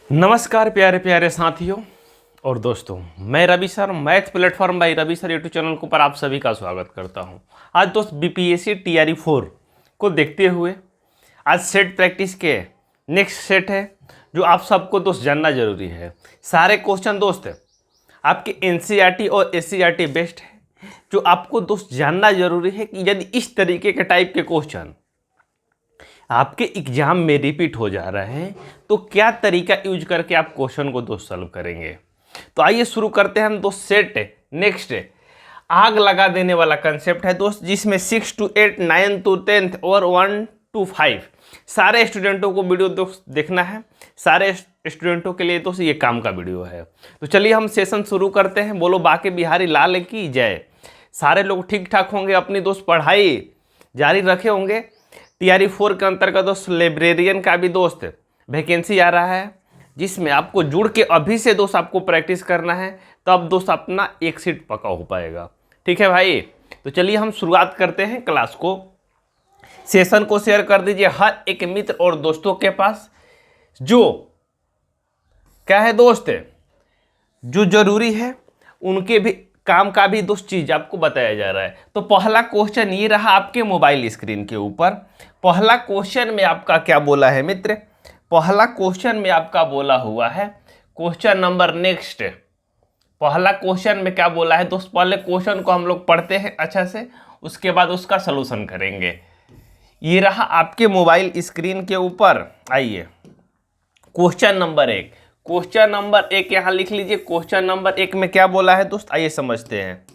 नमस्कार प्यारे प्यारे साथियों और दोस्तों, मैं Ravi sir math platform by Ravi sir YouTube channel के ऊपर आप सभी का स्वागत करता हूं। आज दोस्त बीपीएससी टीआरई 4 को देखते हुए आज सेट प्रैक्टिस के नेक्स्ट सेट है जो आप सबको दोस्त जानना जरूरी है। सारे क्वेश्चन दोस्त आपके एनसीईआरटी और एससीईआरटी बेस्ड है, जो आपको दोस्त जानना जरूरी है कि यदि इस तरीके के टाइप के क्वेश्चन आपके एग्जाम में रिपीट हो जा रहे हैं तो क्या तरीका यूज करके आप क्वेश्चन को दोस्त सॉल्व करेंगे। तो आइए शुरू करते हैं हम दोस्त। सेट नेक्स्ट आग लगा देने वाला कंसेप्ट है दोस्त, जिसमें 6 to 8, 9 to 10 और 1 to 5 सारे स्टूडेंटों को वीडियो दोस्त देखना है। सारे स्टूडेंटों के लिए दोस्त ये काम का वीडियो है। तो चलिए हम सेशन शुरू करते हैं। बोलो बाके बिहारी लाल की जय। सारे लोग ठीक ठाक होंगे, अपनी दोस्त पढ़ाई जारी रखे होंगे। टीआरई 4 के अंतर्गत दोस्त लाइब्रेरियन का भी दोस्त वैकेंसी आ रहा है, जिसमें आपको जुड़ के अभी से दोस्त आपको प्रैक्टिस करना है, तब दोस्त अपना एक सीट पक्का हो पाएगा। ठीक है भाई, तो चलिए हम शुरुआत करते हैं क्लास को। सेशन को शेयर कर दीजिए हर एक मित्र और दोस्तों के पास, जो क्या है दोस्त जो जरूरी है उनके भी काम का भी दोस्त चीज आपको बताया जा रहा है। तो पहला क्वेश्चन ये रहा आपके मोबाइल स्क्रीन के ऊपर। पहला क्वेश्चन में आपका क्या बोला है मित्र? पहला क्वेश्चन में आपका बोला हुआ है क्वेश्चन नंबर नेक्स्ट। पहला क्वेश्चन में क्या बोला है दोस्त? पहले क्वेश्चन को हम लोग पढ़ते हैं अच्छा से, उसके बाद उसका सलूशन करेंगे। ये रहा आपके मोबाइल स्क्रीन के ऊपर। आइए क्वेश्चन नंबर 1। क्वेश्चन नंबर 1 यहां लिख लीजिए। क्वेश्चन नंबर 1 में क्या बोला है दोस्त, आइए समझते हैं।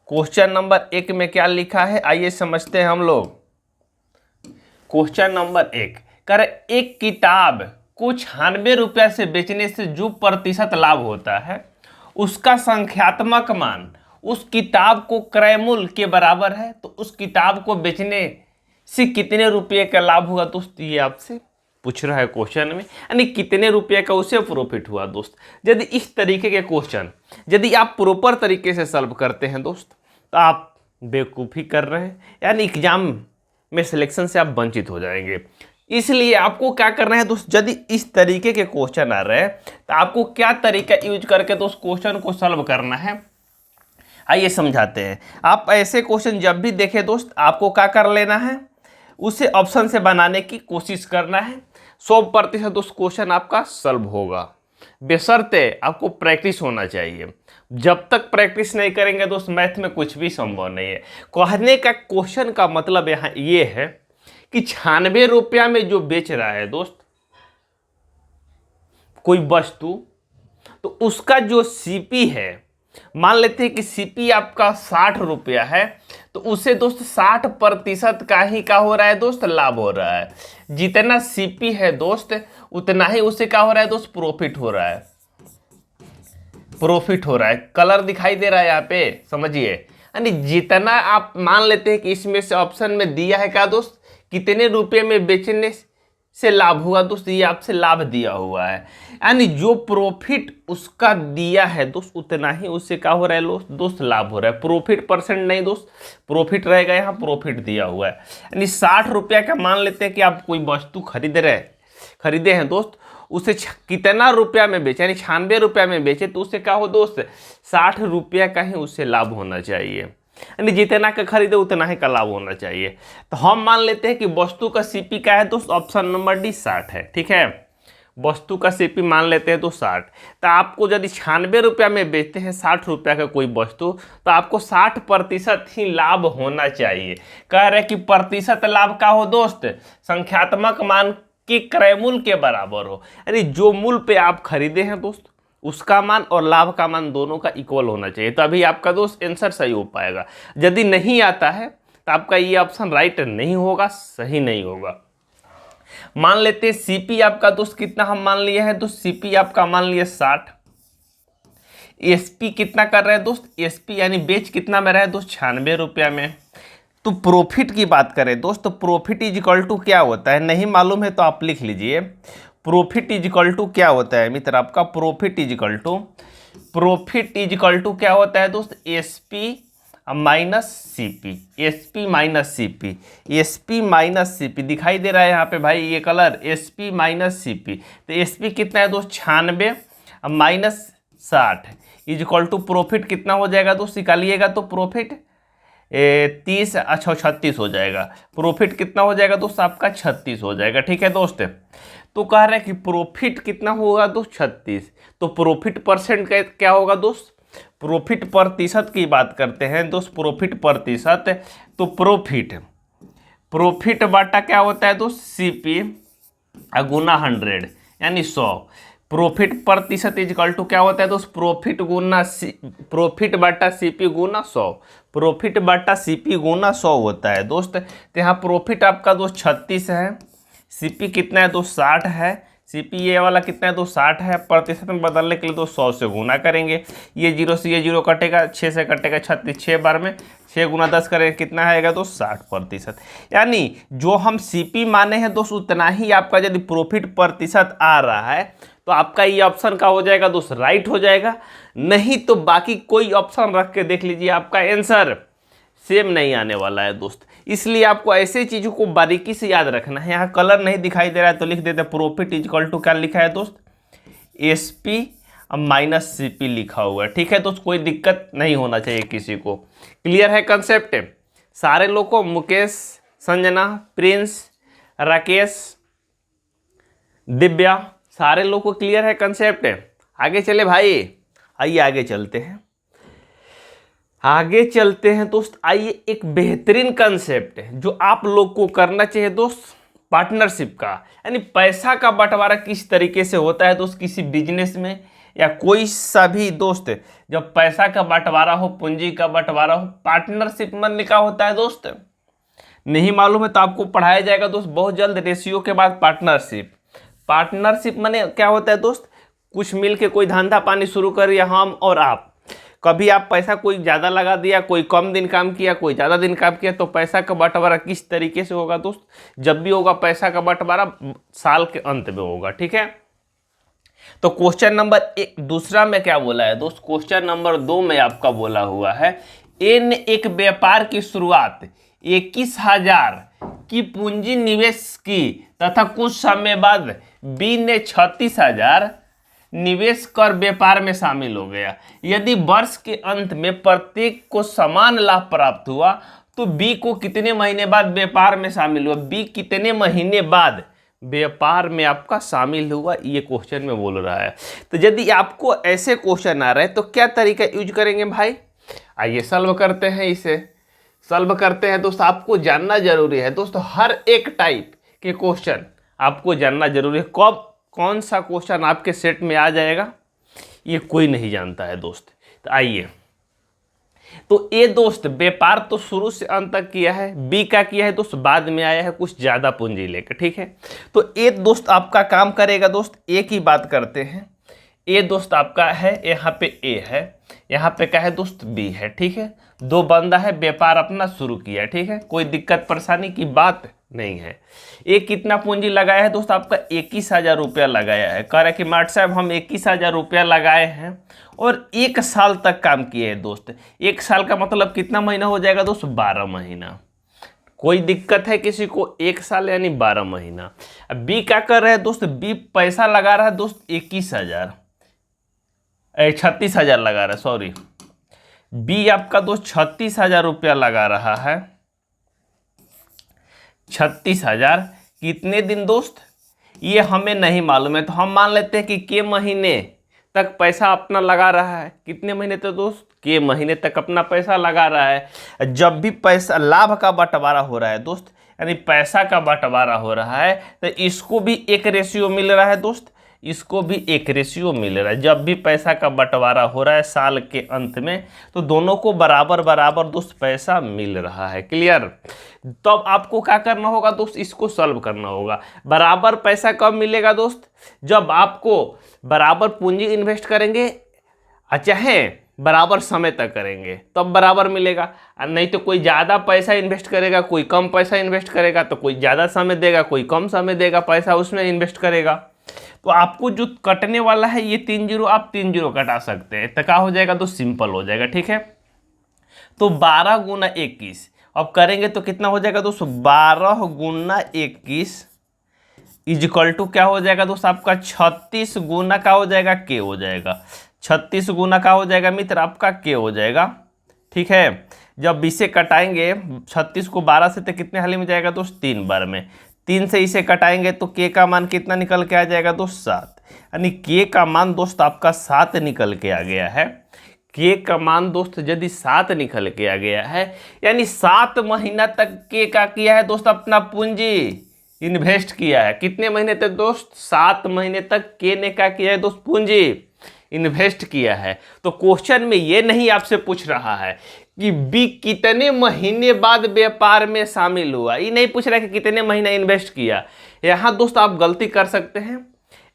क्वेश्चन नंबर 1 में क्या लिखा है, आइए समझते हैं हम लोग। क्वेश्चन नंबर 1 कर एक किताब को 96 रुपया से बेचने से जो प्रतिशत लाभ होता है उसका संख्यात्मक मान उस किताब को क्रय मूल्य के बराबर है, तो उस किताब को बेचने से कितने रुपये का लाभ हुआ दोस्त, ये आपसे पूछ रहा है क्वेश्चन में। यानी कितने रुपये का उसे प्रॉफिट हुआ दोस्त। यदि इस तरीके के क्वेश्चन यदि आप प्रॉपर तरीके से सॉल्व करते हैं दोस्त, तो आप बेवकूफ़ी कर रहे हैं, यानी एग्जाम में सिलेक्शन से आप वंचित हो जाएंगे। इसलिए आपको क्या करना है दोस्त, यदि इस तरीके के क्वेश्चन आ रहे हैं तो आपको क्या तरीका यूज करके दोस्त क्वेश्चन को सॉल्व करना है, आइए समझाते हैं। आप ऐसे क्वेश्चन जब भी देखें दोस्त, आपको क्या कर लेना है, उसे ऑप्शन से बनाने की कोशिश करना है। 100% उस क्वेश्चन आपका सॉल्व होगा, बेशर्ते आपको प्रैक्टिस होना चाहिए। जब तक प्रैक्टिस नहीं करेंगे दोस्त, मैथ में कुछ भी संभव नहीं है। कहने का क्वेश्चन का मतलब यहाँ ये है कि 96 रुपया में जो बेच रहा है दोस्त कोई वस्तु, तो उसका जो सीपी है, मान लेते हैं कि सीपी आपका 60 रुपया है, तो उसे दोस्त 60% का ही क्या हो रहा है दोस्त, लाभ हो रहा है। जितना सीपी है दोस्त उतना ही उसे क्या हो रहा है दोस्त, प्रॉफिट हो रहा है। प्रॉफिट हो रहा है, कलर दिखाई दे रहा है यहाँ पे, समझिए। यानी जितना आप मान लेते हैं कि इसमें से ऑप्शन में दिया है क्या दोस्त, कितने रुपये में बेचने से लाभ हुआ दोस्त, ये आपसे लाभ दिया हुआ है। यानी जो प्रॉफिट उसका दिया है दोस्त उतना ही उससे क्या हो रहा है दोस्त, लाभ हो रहा है। प्रॉफिट परसेंट नहीं दोस्त, प्रॉफिट रहेगा, यहाँ प्रॉफिट दिया हुआ है। यानी 60 रुपया का मान लेते हैं कि आप कोई वस्तु खरीदे हैं दोस्त, उसे कितना रुपया में बेचे, यानी 96 रुपया में बेचे, तो उससे क्या हो दोस्त, 60 रुपया का ही उससे लाभ होना चाहिए। यानी जितना का खरीदे उतना ही का लाभ होना चाहिए। तो हम मान लेते हैं कि वस्तु का सीपी क्या है दोस्त, ऑप्शन नंबर डी 60 है। ठीक है, वस्तु का सीपी मान लेते हैं तो 60। तो आपको यदि 96 रुपया में बेचते हैं 60 रुपया का कोई वस्तु, तो आपको 60% ही लाभ होना चाहिए। कह रहे कि प्रतिशत लाभ का हो दोस्त, संख्यात्मक मान के क्रय मूल्य के बराबर हो। यानी जो मूल्य पे आप खरीदे हैं दोस्त उसका मान और लाभ का मान दोनों का इक्वल होना चाहिए, तभी आपका दोस्त आंसर सही हो पाएगा। यदि नहीं आता है तो आपका ये ऑप्शन राइट नहीं होगा, सही नहीं होगा। मान लेते हैं सीपी आपका दोस्त कितना हम मान लिए हैं दोस्त, सीपी आपका मान लिए 60। एसपी कितना कर रहे हैं दोस्त, एसपी यानी बेच कितना में रहे दोस्त, 96 रुपया में। तो प्रॉफिट की बात करें दोस्त, तो प्रॉफिट इज इक्वल टू क्या होता है, नहीं मालूम है तो आप लिख लीजिए। प्रॉफिट इज इक्वल टू क्या होता है मित्र आपका, प्रॉफिट इज इक्वल टू क्या होता है दोस्त, SP minus C P, S P minus C P, S P minus C P दिखाई दे रहा है यहाँ पे भाई ये colour, S P minus C P. तो एस पी कितना है दोस्त 96 माइनस 60 इज इक्वल टू प्रॉफिट कितना हो जाएगा दोस्त, निकालिएगा तो प्रॉफिट 30 अच्छा 36 हो जाएगा। प्रॉफिट कितना हो जाएगा दोस्त आपका 36 हो जाएगा। ठीक है दोस्त, तो कह रहे हैं कि प्रॉफिट कितना होगा दोस्त 36। तो प्रॉफिट परसेंट क्या होगा दोस्त, प्रॉफिट प्रतिशत की बात करते हैं दोस्त, प्रॉफिट प्रतिशत। तो प्रॉफिट बाटा क्या होता है दोस्त सीपी गुना 100 यानी 100। प्रॉफिट प्रतिशत इजकल टू क्या होता है दोस्त, प्रॉफिट बाटा सीपी गुना 100, प्रॉफिट बाटा सीपी गुना 100 होता है दोस्त। तो यहाँ प्रॉफिट आपका दोस्त 36 है, सीपी कितना है दोस्त 60 है, सीपी ये वाला कितना है दोस्त 60 है। प्रतिशत में बदलने के लिए दोस्त 100 से गुना करेंगे, ये जीरो से ये जीरो कटेगा, 6 से कटेगा 36, 6 बार में 6 गुना 10 करेंगे कितना आएगा दोस्त 60%। यानी जो हम सीपी माने हैं दोस्त उतना ही आपका यदि प्रॉफिट प्रतिशत आ रहा है तो आपका ये ऑप्शन का हो जाएगा दोस्त राइट हो जाएगा। नहीं तो बाकी कोई ऑप्शन रख के देख लीजिए आपका आंसर सेम नहीं आने वाला है दोस्त। इसलिए आपको ऐसे चीज़ों को बारीकी से याद रखना है। यहाँ कलर नहीं दिखाई दे रहा है तो लिख देते हैं प्रॉफिट इजकल टू क्या लिखा है दोस्त S P minus C P लिखा हुआ है। ठीक है दोस्त, कोई दिक्कत नहीं होना चाहिए किसी को। क्लियर है कंसेप्ट सारे लोग को, मुकेश, संजना, प्रिंस, राकेश, दिव्या, सारे लोग को क्लियर है कंसेप्ट। आगे चले भाई, आइए आगे चलते हैं, आगे चलते हैं दोस्त। आइए एक बेहतरीन कंसेप्ट है जो आप लोग को करना चाहिए दोस्त, पार्टनरशिप का, यानी पैसा का बंटवारा किस तरीके से होता है दोस्त किसी बिजनेस में या कोई सा भी दोस्त। जब पैसा का बंटवारा हो, पूंजी का बंटवारा हो, पार्टनरशिप मन का होता है दोस्त। नहीं मालूम है तो आपको पढ़ाया जाएगा दोस्त बहुत जल्द। रेशियो के बाद पार्टनरशिप, पार्टनरशिप माने क्या होता है दोस्त, कुछ मिल के कोई धंधा पानी शुरू करिए हम और आप। कभी आप पैसा कोई ज़्यादा लगा दिया, कोई कम दिन काम किया, कोई ज़्यादा दिन काम किया, तो पैसा का बंटवारा किस तरीके से होगा दोस्त, जब भी होगा पैसा का बंटवारा साल के अंत में होगा। ठीक है, तो क्वेश्चन नंबर एक दूसरा में क्या बोला है दोस्त, क्वेश्चन नंबर 2 में आपका बोला हुआ है ए ने एक व्यापार की शुरुआत 21,000 की पूंजी निवेश की तथा कुछ समय बाद बी ने 36,000 निवेश कर व्यापार में शामिल हो गया। यदि वर्ष के अंत में प्रत्येक को समान लाभ प्राप्त हुआ तो बी को कितने महीने बाद व्यापार में शामिल हुआ, बी कितने महीने बाद व्यापार में आपका शामिल हुआ, ये क्वेश्चन में बोल रहा है। तो यदि आपको ऐसे क्वेश्चन आ रहे हैं तो क्या तरीका यूज करेंगे भाई, आइए सॉल्व करते हैं। इसे सॉल्व करते हैं दोस्त, आपको जानना जरूरी है दोस्त, हर एक टाइप के क्वेश्चन आपको जानना जरूरी है। कब कौन सा क्वेश्चन आपके सेट में आ जाएगा ये कोई नहीं जानता है दोस्त। तो आइए, तो ए दोस्त व्यापार तो शुरू से अंत तक किया है, बी का किया है दोस्त बाद में आया है कुछ ज़्यादा पूंजी लेकर। ठीक है, तो ए दोस्त आपका काम करेगा दोस्त, ए की बात करते हैं। ए दोस्त आपका है, यहाँ पे ए है, यहाँ पे क्या है दोस्त बी है। ठीक है, दो बंदा है, व्यापार अपना शुरू किया। ठीक है, कोई दिक्कत परेशानी की बात नहीं है। एक कितना पूंजी लगाया है दोस्त आपका 21,000 रुपया लगाया है। कह रहा है कि मार्ट साहब हम 21,000 रुपया लगाए हैं और 1 साल तक काम किए हैं दोस्त। 1 साल का मतलब कितना महीना हो जाएगा दोस्त 12 महीना। कोई दिक्कत है किसी को, 1 साल यानी 12 महीना। अब बी क्या कर रहा है दोस्त, बी पैसा लगा रहा है दोस्त 36,000 लगा रहा है, सॉरी बी आपका दोस्त 36,000 रुपया लगा रहा है। 36,000 कितने दिन दोस्त ये हमें नहीं मालूम है, तो हम मान लेते हैं कि के महीने तक पैसा अपना लगा रहा है। कितने महीने तक दोस्त, के महीने तक अपना पैसा लगा रहा है। जब भी पैसा लाभ का बंटवारा हो रहा है दोस्त, यानी पैसा का बंटवारा हो रहा है, तो इसको भी एक रेशियो मिल रहा है दोस्त, इसको भी एक रेशियो मिल रहा है। जब भी पैसा का बंटवारा हो रहा है साल के अंत में, तो दोनों को बराबर बराबर दोस्त पैसा मिल रहा है। क्लियर, तब आपको क्या करना होगा दोस्त, इसको सॉल्व करना होगा। बराबर पैसा कब मिलेगा दोस्त, जब आपको बराबर पूंजी इन्वेस्ट करेंगे, चाहे बराबर समय तक करेंगे तब बराबर मिलेगा। नहीं तो कोई ज़्यादा पैसा इन्वेस्ट करेगा, कोई कम पैसा इन्वेस्ट करेगा, तो कोई ज़्यादा समय देगा, कोई कम समय देगा पैसा उसमें इन्वेस्ट करेगा। तो आपको जो कटने वाला है ये 3 जीरो, आप 3 जीरो कटा सकते हैं, तो क्या हो जाएगा दोस्त सिंपल हो जाएगा। ठीक है, तो 12 गुना 21, अब करेंगे तो कितना हो जाएगा दोस्तों, 12 गुना 21 इजक्वल टू क्या हो जाएगा दोस्त आपका 36 गुना का हो जाएगा के हो जाएगा, 36 गुना का हो जाएगा मित्र आपका के हो जाएगा। ठीक है, जब इसे कटाएंगे 36 को 12 से तो कितने हाली में जाएगा दोस्त, 3 बार में, 3 से इसे कटाएंगे तो के का मान कितना निकल के आ जाएगा दोस्त 7, यानी के का मान दोस्त आपका 7 निकल के आ गया है। के का मान दोस्त यदि 7 निकल के आ गया है, यानी 7 महीना तक के का किया है दोस्त अपना पूंजी इन्वेस्ट किया है। कितने महीने तक दोस्त, 7 महीने तक के ने क्या किया है दोस्त, पूंजी इन्वेस्ट किया है। तो क्वेश्चन में ये नहीं आपसे पूछ रहा है कि बी कितने महीने बाद व्यापार में शामिल हुआ, ये नहीं पूछ रहा है कि कितने महीने इन्वेस्ट किया। यहाँ दोस्त आप गलती कर सकते हैं,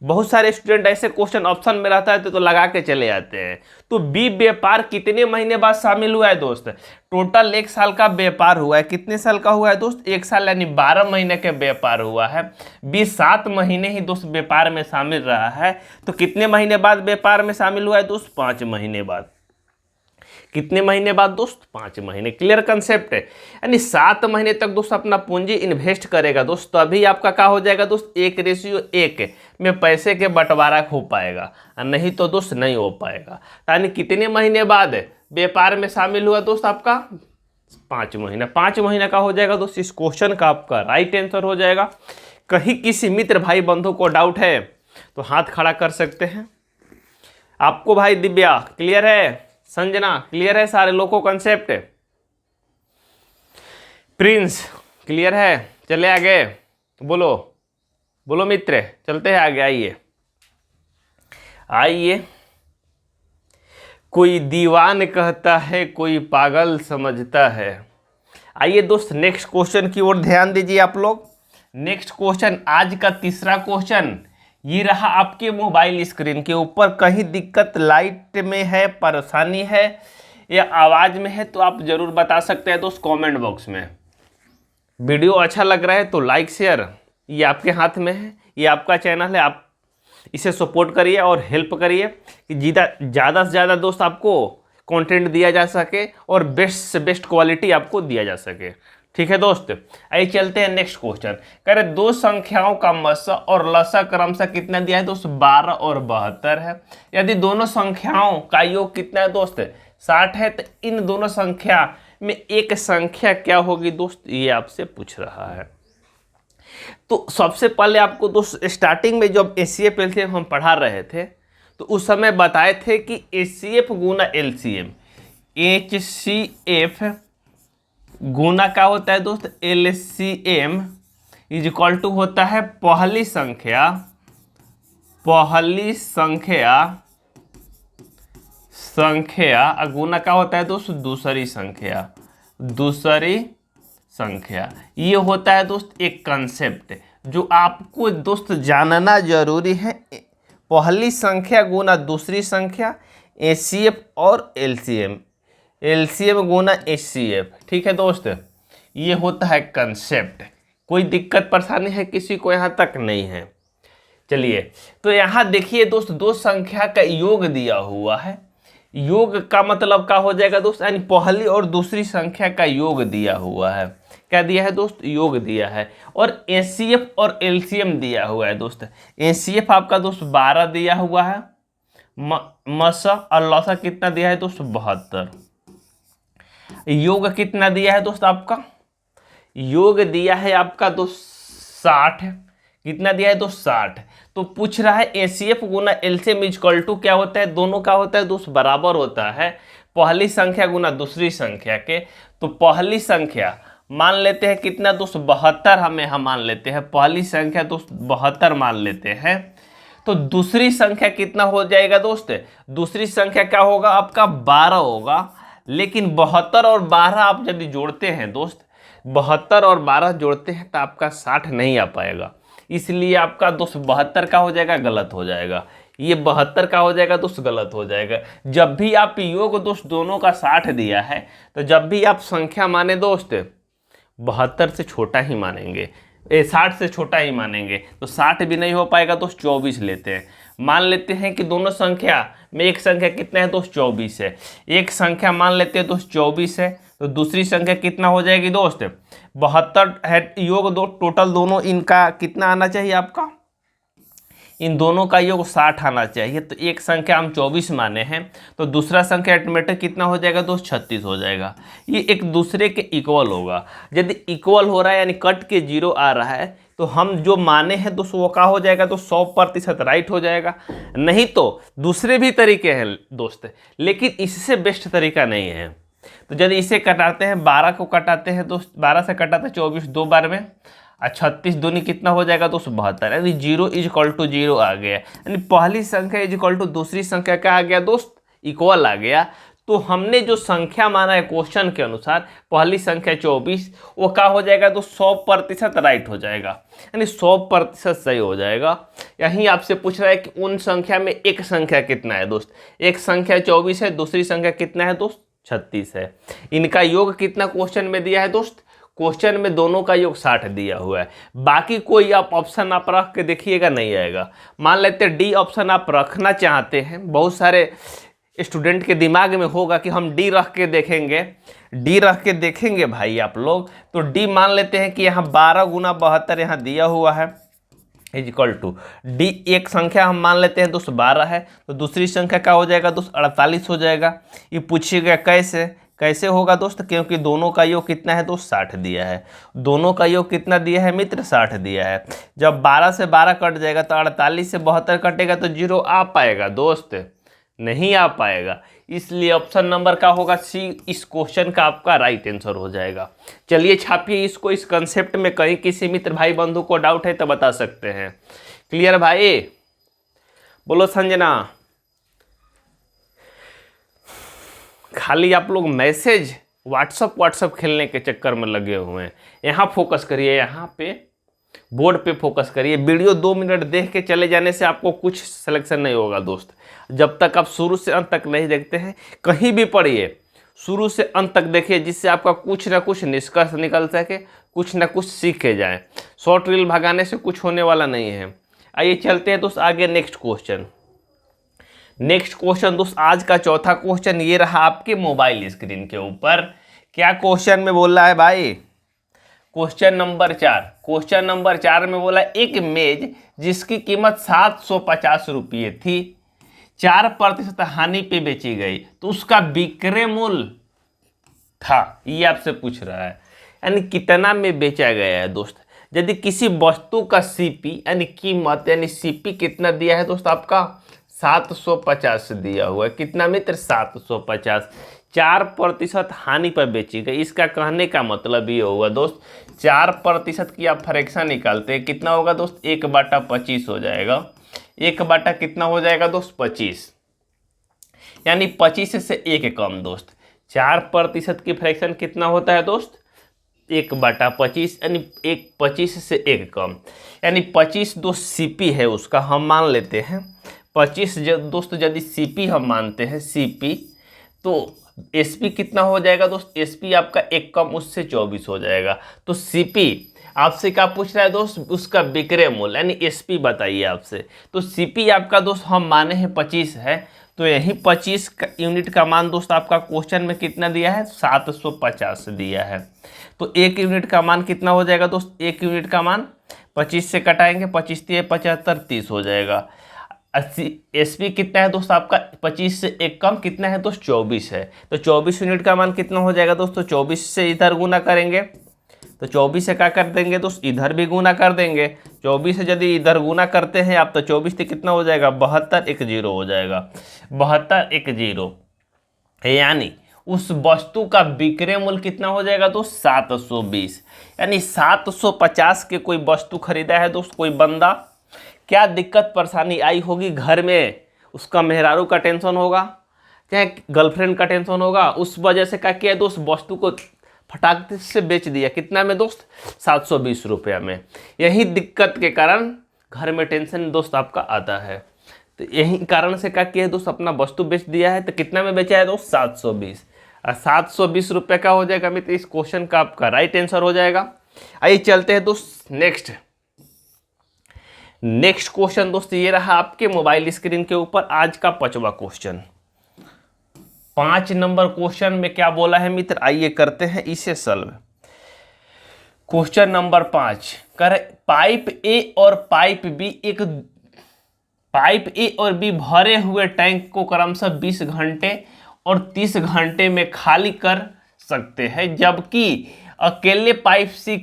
बहुत सारे स्टूडेंट ऐसे क्वेश्चन ऑप्शन में रहता है तो लगा के चले जाते हैं। तो बी व्यापार कितने महीने बाद शामिल हुआ है दोस्त, टोटल 1 साल का व्यापार हुआ है। कितने साल का हुआ है दोस्त, 1 साल यानी 12 महीने का व्यापार हुआ है। बी 7 महीने ही दोस्त व्यापार में शामिल रहा है। तो कितने महीने बाद व्यापार में शामिल हुआ है दोस्त, 5 महीने बाद। कितने महीने बाद दोस्त, 5 महीने। क्लियर कंसेप्ट है, यानी 7 महीने तक दोस्त अपना पूंजी इन्वेस्ट करेगा दोस्त, तो अभी आपका क्या हो जाएगा दोस्त, 1:1 में पैसे के बंटवारा हो पाएगा, नहीं तो दोस्त नहीं हो पाएगा। यानी कितने महीने बाद व्यापार में शामिल हुआ दोस्त आपका, 5 महीना। 5 महीना का हो जाएगा दोस्त, इस क्वेश्चन का आपका राइट आंसर हो जाएगा। कहीं किसी मित्र भाई बंधु को डाउट है तो हाथ खड़ा कर सकते हैं। आपको भाई दिव्या क्लियर है, संजना क्लियर है, सारे लोगों को कंसेप्ट, प्रिंस क्लियर है। चले आगे, बोलो बोलो मित्र, चलते हैं आगे। आइए आइए, कोई दीवान कहता है कोई पागल समझता है। आइए दोस्त नेक्स्ट क्वेश्चन की ओर ध्यान दीजिए आप लोग। नेक्स्ट क्वेश्चन, आज का तीसरा क्वेश्चन ये रहा आपके मोबाइल स्क्रीन के ऊपर। कहीं दिक्कत लाइट में है, परेशानी है या आवाज़ में है तो आप ज़रूर बता सकते हैं दोस्त कमेंट बॉक्स में। वीडियो अच्छा लग रहा है तो लाइक शेयर ये आपके हाथ में है, ये आपका चैनल है, आप इसे सपोर्ट करिए और हेल्प करिए कि ज़्यादा से ज़्यादा दोस्त आपको कंटेंट दिया जा सके और बेस्ट से बेस्ट क्वालिटी आपको दिया जा सके। ठीक है दोस्त, आइए चलते हैं नेक्स्ट क्वेश्चन। कह रहे दो संख्याओं का मस्सा और लसा क्रमशः कितना दिया है दोस्त, 12 और 72 है। यदि दोनों संख्याओं का योग कितना है दोस्त, 60 है, तो इन दोनों संख्या में एक संख्या क्या होगी दोस्त, ये आपसे पूछ रहा है। तो सबसे पहले आपको दोस्त स्टार्टिंग में जब एचसीएफ एलसीएम हम पढ़ा रहे थे तो उस समय बताए थे कि एचसीएफ गुना एलसीएम, एचसीएफ गुना क्या होता है दोस्त, एलसीएम इज इक्वल टू होता है पहली संख्या गुना क्या होता है दोस्त, दूसरी संख्या। ये होता है दोस्त एक कंसेप्ट जो आपको दोस्त जानना जरूरी है। पहली संख्या गुना दूसरी संख्या, एचसीएफ और एलसीएम, एलसीएम गुना एचसीएफ। ठीक है दोस्त, ये होता है कंसेप्ट। कोई दिक्कत परेशानी है किसी को यहाँ तक नहीं है। चलिए तो यहाँ देखिए दोस्त, दो संख्या का योग दिया हुआ है। योग का मतलब क्या हो जाएगा दोस्त, यानी पहली और दूसरी संख्या का योग दिया हुआ है। क्या दिया है दोस्त, योग दिया है। और एचसीएफ और एलसीएम दिया हुआ है दोस्त। एचसीएफ आपका दोस्त 12 दिया हुआ है, मसा और लसा कितना दिया है दोस्त, 72। योग कितना दिया है दोस्त आपका, योग दिया है आपका दोस्त 60। कितना दिया है दोस्त, 60। तो पूछ रहा है एचसीएफ गुना एलसीएम इक्वल टू क्या होता है, दोनों का होता है दोस्त बराबर होता है पहली संख्या गुना दूसरी संख्या के। तो पहली संख्या मान लेते हैं कितना दोस्त, 72 हम मान लेते हैं, पहली संख्या दोस्त 72 मान लेते हैं। तो दूसरी संख्या कितना हो जाएगा दोस्त, दूसरी संख्या क्या होगा आपका, 12 होगा। लेकिन 72 और 12 आप यदि जोड़ते हैं दोस्त, 72 और 12 जोड़ते हैं तो आपका 60 नहीं आ पाएगा। इसलिए आपका दोस्त 72 का हो जाएगा, गलत हो जाएगा। ये 72 का हो जाएगा दोस्त, गलत हो जाएगा। जब भी आप योग दोस्त दोनों का 60 दिया है तो जब भी आप संख्या माने दोस्त 72 से छोटा ही मानेंगे। 60 से छोटा ही मानेंगे, तो 60 भी नहीं हो पाएगा दोस्त, 24 लेते हैं। मान लेते हैं कि दोनों संख्या में एक संख्या कितना है दोस्त, 24 है। एक संख्या मान लेते हैं दोस्त 24 है, तो दूसरी संख्या कितना हो जाएगी दोस्त, 72 है। योग दो टोटल दोनों इनका कितना आना चाहिए आपका, इन दोनों का योग 60 आना चाहिए। तो एक संख्या हम 24 माने हैं, तो दूसरा संख्या ऑटोमेटिक कितना हो जाएगा दोस्त, 36 हो जाएगा। ये एक दूसरे के इक्वल होगा। यदि इक्वल हो रहा है यानी कट के 0 आ रहा है, तो हम जो माने हैं दोस्त वो क्या हो जाएगा, तो 100% राइट हो जाएगा। नहीं तो दूसरे भी तरीके हैं दोस्त, लेकिन इससे बेस्ट तरीका नहीं है। तो यदि इसे कटाते हैं, 12 को कटाते हैं दोस्त, 12 से कटाते हैं 24 दो बार में, 36 दूनी कितना हो जाएगा दोस्त, 72। यानी 0 इज इक्वल टू 0 आ गया। यानी पहली संख्या इज इक्वल टू दूसरी संख्या क्या आ गया दोस्त, इक्वल आ गया। तो हमने जो संख्या माना है क्वेश्चन के अनुसार, पहली संख्या 24, वो क्या हो जाएगा तो 100% राइट हो जाएगा, यानी 100% सही हो जाएगा। यहीं आपसे पूछ रहा है कि उन संख्या में एक संख्या कितना है दोस्त, एक संख्या 24 है, दूसरी संख्या कितना है दोस्त, 36 है। इनका योग कितना क्वेश्चन में दिया है दोस्त, क्वेश्चन में दोनों का योग 60 दिया हुआ है। बाकी कोई आप ऑप्शन आप रख के देखिएगा नहीं आएगा। मान लेते हैं डी ऑप्शन आप रखना चाहते हैं, बहुत सारे स्टूडेंट के दिमाग में होगा कि हम डी रख के देखेंगे, डी रख के देखेंगे भाई आप लोग। तो डी मान लेते हैं कि यहाँ 12 गुना 72 यहाँ दिया हुआ है इज इक्वल टू डी। एक संख्या हम मान लेते हैं दोस्त 12 है, तो दूसरी संख्या क्या हो जाएगा दोस्त, 48 हो जाएगा। ये पूछिएगा कैसे, कैसे होगा दोस्त, क्योंकि दोनों का योग कितना है दोस्त, 60 दिया है। दोनों का योग कितना दिया है मित्र, 60 दिया है। जब 12 से 12 कट जाएगा तो 48 से 72 कटेगा, तो 0 आ पाएगा दोस्त, नहीं आ पाएगा। इसलिए ऑप्शन नंबर का होगा सी, इस क्वेश्चन का आपका राइट आंसर हो जाएगा। चलिए छापिए इसको। इस कंसेप्ट में कहीं किसी मित्र भाई बंधु को डाउट है तो बता सकते हैं। क्लियर भाई, बोलो संजना। खाली आप लोग मैसेज व्हाट्सअप खेलने के चक्कर में लगे हुए हैं। यहाँ फोकस करिए, यहाँ पे बोर्ड पे फोकस करिए। वीडियो 2 मिनट देख के चले जाने से आपको कुछ सिलेक्शन नहीं होगा दोस्त। जब तक आप शुरू से अंत तक नहीं देखते हैं, कहीं भी पढ़िए शुरू से अंत तक देखिए, जिससे आपका कुछ ना कुछ निष्कर्ष निकल सके, कुछ ना कुछ सीखे जाए। शॉर्ट रील भगाने से कुछ होने वाला नहीं है। आइए चलते हैं दोस्त आगे नेक्स्ट क्वेश्चन। नेक्स्ट क्वेश्चन दोस्त, आज का चौथा क्वेश्चन ये रहा आपके मोबाइल स्क्रीन के ऊपर। क्या क्वेश्चन में बोल रहा है भाई, क्वेश्चन नंबर 4। क्वेश्चन नंबर 4 में बोला एक मेज जिसकी कीमत 750 रुपये थी, 4% हानि पे बेची गई, तो उसका विक्रय मूल्य था, ये आपसे पूछ रहा है। यानी कितना में बेचा गया है दोस्त। यदि किसी वस्तु का सीपी यानी कीमत यानी सीपी कितना दिया है दोस्त, आपका 750 दिया हुआ है। कितना मित्र, 750। 4% हानि पर बेची गई। इसका कहने का मतलब ये होगा दोस्त, 4% की आप फ्रैक्शन निकालते हैं, कितना होगा दोस्त, 1/25 हो जाएगा। 1 कितना हो जाएगा दोस्त, 25। यानी 25 से 1 कम दोस्त। 4% की फ्रैक्शन कितना होता है दोस्त, 1/25, यानी 25 से 1 कम। यानी 25 दोस्त सीपी है उसका, हम मान लेते हैं 25 दोस्त। यदि सीपी हम मानते हैं सीपी, तो एसपी कितना हो जाएगा दोस्त, एसपी आपका 1 कम उससे 24 हो जाएगा। तो सीपी आपसे क्या पूछ रहा है दोस्त, उसका विक्रय मूल्य यानी एसपी बताइए आपसे। तो सीपी आपका दोस्त हम माने हैं 25 है, तो यही 25 यूनिट का मान दोस्त आपका क्वेश्चन में कितना दिया है, 750 दिया है। तो 1 यूनिट का मान कितना हो जाएगा दोस्त, 1 यूनिट का मान 25 से कटाएंगे, 25 × 75 30 हो जाएगा। 80 एसपी कितना है दोस्त आपका, 25 से 1 कम कितना है दोस्त, 24 है। तो 24 यूनिट का मान कितना हो जाएगा दोस्तों, 24 से इधर गुना करेंगे, तो 24 से क्या कर देंगे दोस्त, इधर भी गुना कर देंगे। 24 से यदि इधर गुना करते हैं आप, तो 24 से कितना हो जाएगा, 7210 हो जाएगा। 7210, यानी उस वस्तु का विक्रय मूल्य कितना हो जाएगा दोस्त, 720। यानी 750 के कोई वस्तु खरीदा है दोस्त कोई बंदा, क्या दिक्कत परेशानी आई होगी घर में, उसका मेहरारू का टेंशन होगा, चाहे गर्लफ्रेंड का टेंशन होगा, उस वजह से क्या किया दोस्त, वस्तु को फटाक से बेच दिया। कितना में दोस्त, 720 रुपया में। यही दिक्कत के कारण घर में टेंशन दोस्त आपका आता है। तो यही कारण से क्या किया दोस्त, अपना वस्तु बेच दिया है। तो कितना में बेचा है दोस्त, 720। और 720 रुपये का हो जाएगा मित्र, इस क्वेश्चन का आपका राइट आंसर हो जाएगा। आइए चलते हैं दोस्त नेक्स्ट क्वेश्चन दोस्त ये रहा आपके मोबाइल स्क्रीन के ऊपर आज का 5वां क्वेश्चन। 5 नंबर क्वेश्चन में क्या बोला है मित्र, आइए करते हैं इसे सॉल्व। क्वेश्चन नंबर 5 कर पाइप ए और बी भरे हुए टैंक को क्रमशः 20 घंटे और 30 घंटे में खाली कर सकते हैं, जबकि अकेले पाइप सी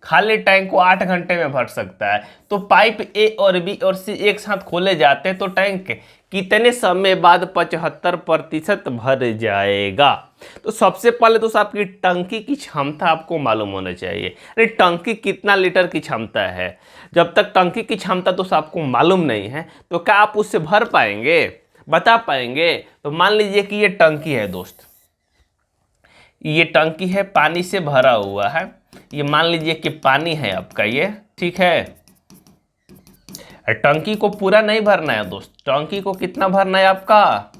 खाली टैंक को 8 घंटे में भर सकता है। तो पाइप ए और बी और सी एक साथ खोले जाते हैं तो टैंक कितने समय बाद 75% भर जाएगा। तो सबसे पहले तो आपकी टंकी की क्षमता आपको मालूम होना चाहिए। अरे टंकी कितना लीटर की क्षमता है, जब तक टंकी की क्षमता तो आपको मालूम नहीं है तो क्या आप उससे भर पाएंगे, बता पाएंगे। तो मान लीजिए कि ये टंकी है दोस्त, ये टंकी है, पानी से भरा हुआ है। ये मान लीजिए कि पानी है आपका ये, ठीक है। टंकी को पूरा नहीं भरना है दोस्त, टंकी को कितना भरना है आपका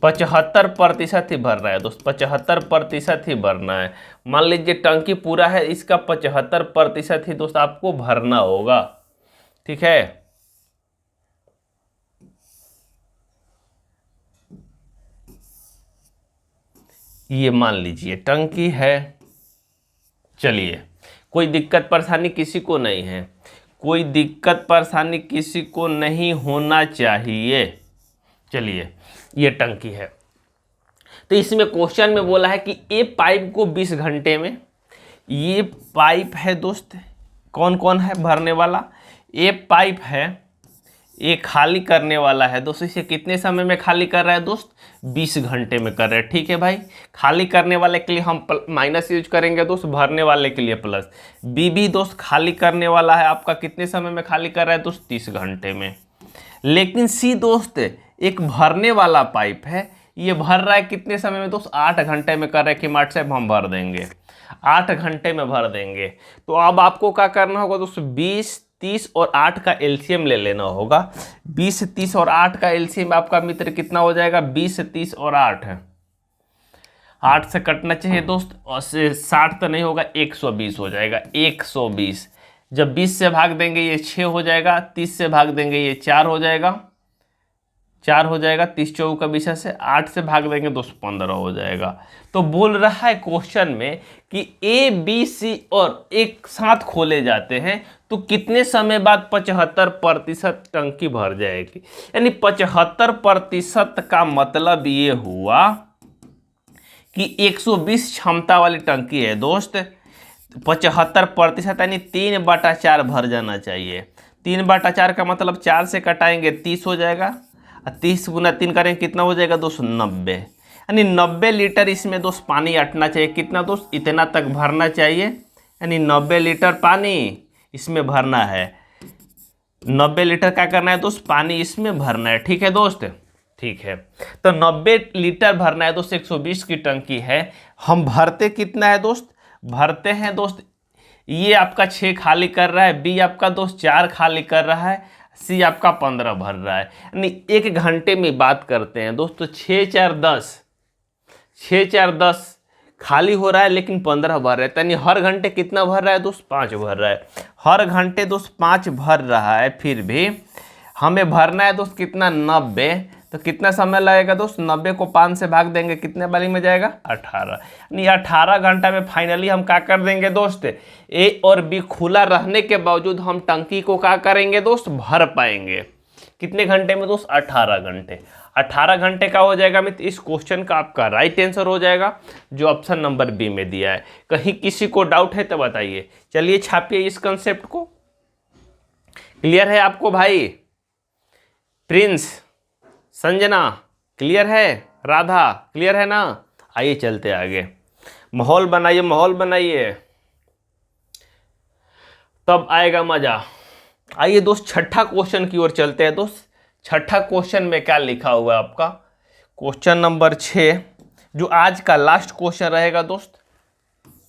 75% ही भर रहा है दोस्त, 75% ही भरना है। मान लीजिए टंकी पूरा है, इसका 75% ही दोस्त आपको भरना होगा, ठीक है। ये मान लीजिए टंकी है। चलिए कोई दिक्कत परेशानी किसी को नहीं है, कोई दिक्कत परेशानी किसी को नहीं होना चाहिए। चलिए ये टंकी है, तो इसमें क्वेश्चन में बोला है कि ए पाइप को 20 घंटे में, ये पाइप है दोस्त, कौन कौन है भरने वाला, ए पाइप है, ये खाली करने वाला है दोस्त। इसे कितने समय में खाली कर रहा है दोस्त 20 घंटे में कर रहा है, ठीक है भाई। खाली करने वाले के लिए हम माइनस यूज करेंगे दोस्त, भरने वाले के लिए प्लस। बी भी दोस्त खाली करने वाला है आपका, कितने समय में खाली कर रहा है दोस्त 30 घंटे में। लेकिन सी दोस्त एक भरने वाला पाइप है, ये भर रहा है कितने समय में दोस्त 8 घंटे में कर रहा है कि मार्ट से हम भर देंगे, 8 घंटे में भर देंगे। तो अब आपको क्या करना होगा दोस्त 20, 30 और 8 का एलसीएम ले लेना होगा। 20, 30 और 8 का एलसीएम आपका मित्र कितना हो जाएगा 20, 30 और 8 है, 8 से कटना चाहिए दोस्त, और 60 तो नहीं होगा, 120 हो जाएगा, 120। जब 20 से भाग देंगे ये 6 हो जाएगा, 30 से भाग देंगे ये 4 हो जाएगा, 4 हो जाएगा, 30 चौक का 20 से 8 से भाग देंगे दोस्त 15 हो जाएगा। तो बोल रहा है क्वेश्चन में कि ए बी सी और एक साथ खोले जाते हैं तो कितने समय बाद 75% टंकी भर जाएगी। यानी 75% का मतलब ये हुआ कि 120 क्षमता वाली टंकी है दोस्त, 75% यानी 3/4 भर जाना चाहिए। 3/4 का मतलब 4 से कटाएंगे 30 हो जाएगा, 30 गुना 3 करेंगे कितना हो जाएगा दोस्त 90, यानी 90 लीटर इसमें दोस्त पानी अटना चाहिए। कितना दोस्त, इतना तक भरना चाहिए, यानी 90 लीटर पानी इसमें भरना है। 90 लीटर क्या करना है दोस्त, पानी इसमें भरना है, ठीक है दोस्त, ठीक है। तो 90 लीटर भरना है दोस्त, 120 की टंकी है। हम भरते कितना है दोस्त, भरते हैं दोस्त, ये आपका 6 खाली कर रहा है, बी आपका दोस्त 4 खाली कर रहा है, सी आपका 15 भर रहा है। यानी 1 घंटे में बात करते हैं दोस्तों, 6 4 10 खाली हो रहा है लेकिन 15 भर रहा है। यानी हर घंटे कितना भर रहा है दोस्त 5 भर रहा है, हर घंटे दोस्त 5 भर रहा है। फिर भी हमें भरना है दोस्त कितना 90, तो कितना समय लगेगा दोस्त, 90 को 5 से भाग देंगे कितने वाली में जाएगा 18, यानी 18 घंटा में फाइनली हम क्या कर देंगे दोस्त, ए और बी खुला रहने के बावजूद हम टंकी को क्या करेंगे दोस्त भर पाएंगे। कितने घंटे में दोस्त 18 घंटे। 18 घंटे का हो जाएगा मित्र, इस क्वेश्चन का आपका राइट आंसर हो जाएगा जो ऑप्शन नंबर बी में दिया है। कहीं किसी को डाउट है तो बताइए। चलिए छापिए इस कंसेप्ट को। क्लियर है आपको भाई? प्रिंस, संजना क्लियर है? राधा क्लियर है ना? आइए चलते आगे, माहौल बनाइए, माहौल बनाइए, तब आएगा मजा। आइए दोस्त छठा क्वेश्चन की ओर चलते हैं दोस्त। छठा क्वेश्चन में क्या लिखा हुआ है आपका, क्वेश्चन नंबर 6 जो आज का लास्ट क्वेश्चन रहेगा दोस्त।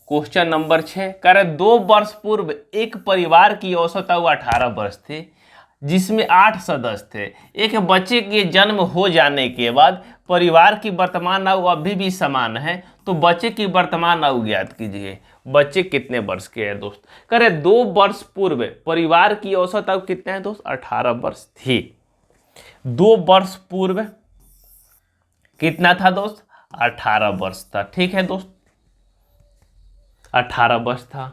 क्वेश्चन नंबर 6 कह रहे 2 वर्ष पूर्व एक परिवार की औसत आयु 18 वर्ष थी जिसमें 8 सदस्य थे। एक बच्चे के जन्म हो जाने के बाद परिवार की वर्तमान आयु अभी भी समान है, तो बच्चे की वर्तमान आयु ज्ञात कीजिए। बच्चे कितने वर्ष के हैं दोस्त? करे 2 वर्ष पूर्व परिवार की औसत आयु कितने हैं दोस्त? 18 वर्ष थी। 2 वर्ष पूर्व कितना था दोस्त? 18 वर्ष था। ठीक है दोस्त, 18 वर्ष था।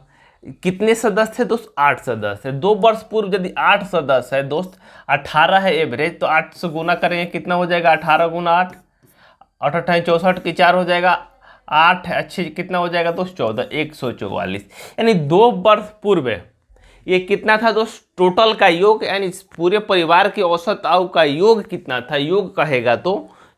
कितने सदस्य थे दोस्त? 8 सदस्य है। 2 वर्ष पूर्व यदि 8 सदस्य है दोस्त, 18 है एवरेज, तो 8 से गुना करेंगे कितना हो जाएगा? 18 गुना 8, 8 अट्ठाई 64 की 4 हो जाएगा 8 अच्छे कितना हो जाएगा दोस्त? 14, 144। यानी 2 वर्ष पूर्व ये कितना था दोस्त? टोटल का योग, यानी पूरे परिवार के औसत आयु का योग कितना था? योग कहेगा तो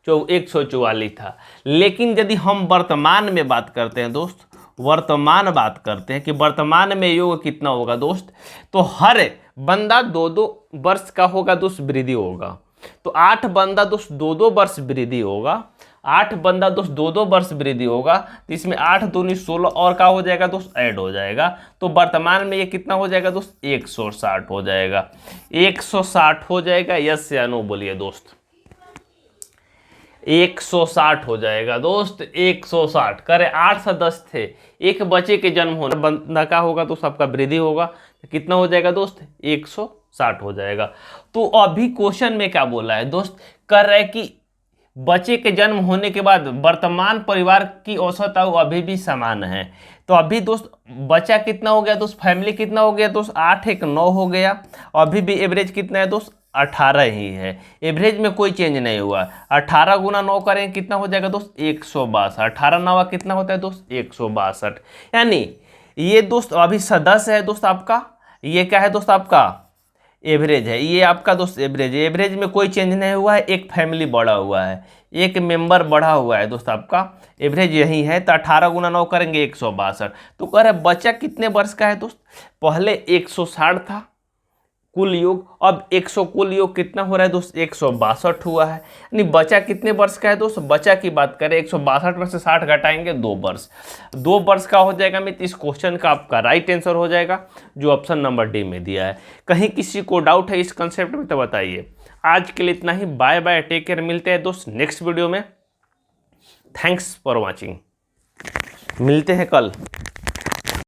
144 था। लेकिन यदि हम वर्तमान में बात करते हैं दोस्त, वर्तमान बात करते हैं कि वर्तमान में योग कितना होगा दोस्त, तो हर बंदा 2-2 वर्ष का होगा दोस्त, वृद्धि होगा। तो 8 बंदा दोस्त 2-2 वर्ष वृद्धि होगा। 8 बंदा दोस्त 2-2 वर्ष वृद्धि होगा, तो इसमें 8 दूनी 16 और का हो जाएगा दोस्त? ऐड हो जाएगा। तो वर्तमान में ये कितना हो जाएगा दोस्त? 160 हो जाएगा। 160 हो जाएगा। यस या नो बोलिए दोस्त? 160 हो जाएगा दोस्त। 160 करे 8 सदस्य थे, एक बच्चे के जन्म होने बंदा का होगा तो सबका वृद्धि होगा, तो कितना हो जाएगा दोस्त? 160 हो जाएगा। तो अभी क्वेश्चन में क्या बोला है दोस्त? कर रहा है कि बच्चे के जन्म होने के बाद वर्तमान परिवार की औसत आयु अभी भी समान है। तो अभी दोस्त बच्चा कितना हो गया दोस्त? फैमिली कितना हो गया दोस्त? 8 1 9 हो गया। अभी भी एवरेज कितना है दोस्त? 18 ही है। एवरेज में कोई चेंज नहीं हुआ। 18 गुना 9 करें कितना हो जाएगा दोस्त? 162। 18 9 कितना होता है दोस्त? 162। यानी ये दोस्त अभी सदस्य है दोस्त आपका, ये क्या है दोस्त? आपका एवरेज है। ये आपका दोस्त एवरेज है। एवरेज में कोई चेंज नहीं हुआ है, एक फैमिली बढ़ा हुआ है, एक मेंबर बढ़ा हुआ है दोस्त। आपका एवरेज यही है। तो 18 गुना 9 करेंगे 162। तो कह रहे बच्चा कितने वर्ष का है दोस्त? पहले 160 था कुल योग, अब 100 कुल योग कितना हो रहा है दोस्त? 162 हुआ है। यानी बच्चा कितने वर्ष का है दोस्त? बच्चा की बात करें 162 में से 60 घटाएंगे 2 वर्ष। 2 वर्ष का हो जाएगा मित्र। इस क्वेश्चन का आपका राइट आंसर हो जाएगा जो ऑप्शन नंबर डी में दिया है। कहीं किसी को डाउट है इस कंसेप्ट में तो बताइए। आज के लिए इतना ही। Bye bye, take care. मिलते हैं दोस्त नेक्स्ट वीडियो में। Thanks for watching. मिलते हैं कल।